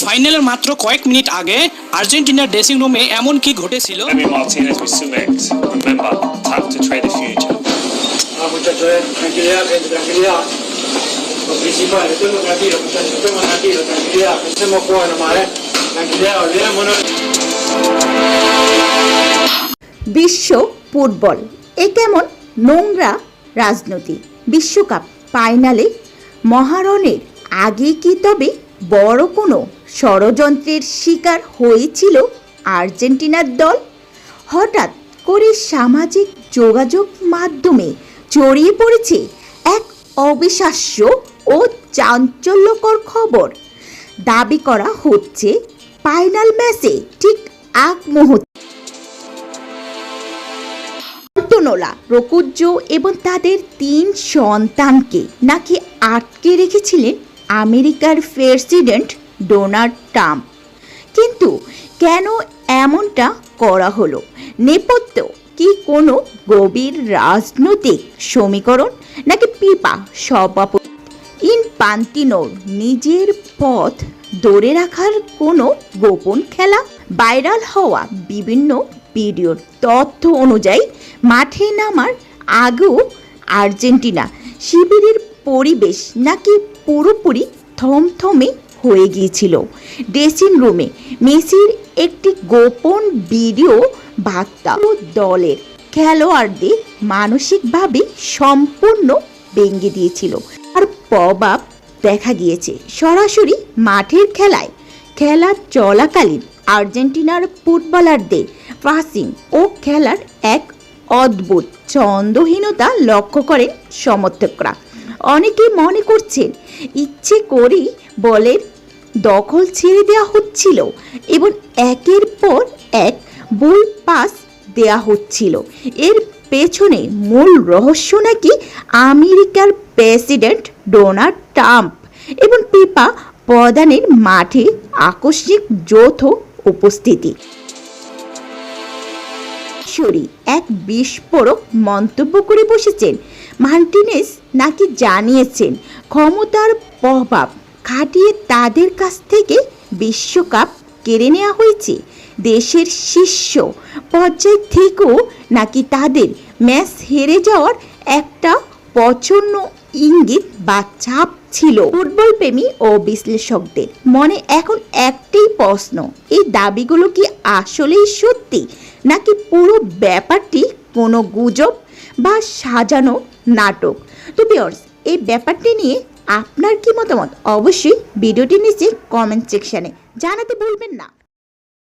ফাইনালের মাত্র কয়েক মিনিট আগে আর্জেন্টিনার ড্রেসিং রুমে এমন কি ঘটেছিল? Emi Martinez with select. Remember, tap to trade the future. Muchachos, tranquilidad, gente, tranquilidad. Lo principal, estemos tranquilos, muchachos, estemos tranquilos, tranquilidad. Pensemos jugar nomás, tranquilidad, olvidémonos. বিশ্ব ফুটবল এ কেমন নোংরা রাজনীতি। বিশ্বকাপ ফাইনালে মহারণের আগে কি তবে বড় কোনো ষড়যন্ত্রের শিকার হয়েছিল আর্জেন্টিনার দল? হঠাৎ করে সামাজিক যোগাযোগ মাধ্যমে ছড়িয়ে পড়েছে এক অবিশ্বাস্য ও চাঞ্চল্যকর খবর। দাবি করা হচ্ছে ফাইনাল ম্যাচে ঠিক আগ মুহূর্তে আন্তোনেলা রোকুজ্জো এবং তাদের 3 সন্তানকে নাকি আটকে রেখেছিলেন আমেরিকার প্রেসিডেন্ট ডোনাল্ড ট্রাম্প। কিন্তু কেন এমনটা করা হলো? নেপথ্য কি কোনো গভীর রাজনৈতিক সমীকরণ, নাকি ফিফা সভাপতি ইনফান্তিনোর নিজের পথ ধরে রাখার কোনো গোপন খেলা? ভাইরাল হওয়া বিভিন্ন ভিডিওর তথ্য অনুযায়ী মাঠে নামার আগেও আর্জেন্টিনা শিবিরের পরিবেশ নাকি পুরোপুরি থমথমে হয়ে গিয়েছিল। ড্রেসিং রুমে মেসির একটি গোপন ভিডিও বার্তা দলের খেলোয়াড়দের মানসিকভাবে সম্পূর্ণ ভেঙে দিয়েছিল। আর প্রভাব দেখা গিয়েছে সরাসরি মাঠের খেলায়। খেলা চলাকালীন আর্জেন্টিনার ফুটবলারদের পাসিং ও খেলার এক অদ্ভুত ছন্দহীনতা লক্ষ্য করেন সমর্থকরা। অনেকেই মনে করছেন ইচ্ছে করেই বলের দখল ছেড়ে দেওয়া হচ্ছিল এবং একের পর এক ভুল পাস দেওয়া হচ্ছিল। এর পেছনে মূল রহস্য নাকি আমেরিকার প্রেসিডেন্ট ডোনাল্ড ট্রাম্প এবং ফিফা প্রধানের মাঠে আকস্মিক যৌথ উপস্থিতি। এক বিস্ফোরক মন্তব্য করে বসেছেন। মার্টিনেজ নাকি জানিয়েছেন ক্ষমতার প্রভাব খাটিয়ে তাদের কাছ থেকে বিশ্বকাপ কেড়ে নেওয়া হয়েছে। দেশের শীর্ষ পর্যায় থেকেও নাকি তাদের ম্যাচ হেরে যাওয়ার একটা প্রচ্ছন্ন ইঙ্গিত বা চাপ ছিল। ফুটবল প্রেমী ও বিশ্লেষকদের মনে এখন একটাই প্রশ্ন, এই দাবিগুলো কি আসলেই সত্যি, নাকি পুরো ব্যাপারটি কোনো গুজব বা সাজানো নাটক? তো ভিউয়ার্স, এই ব্যাপারটি নিয়ে আপনার কি মতামত অবশ্যই ভিডিওটির নিচে কমেন্ট সেকশনে জানাতে ভুলবেন না।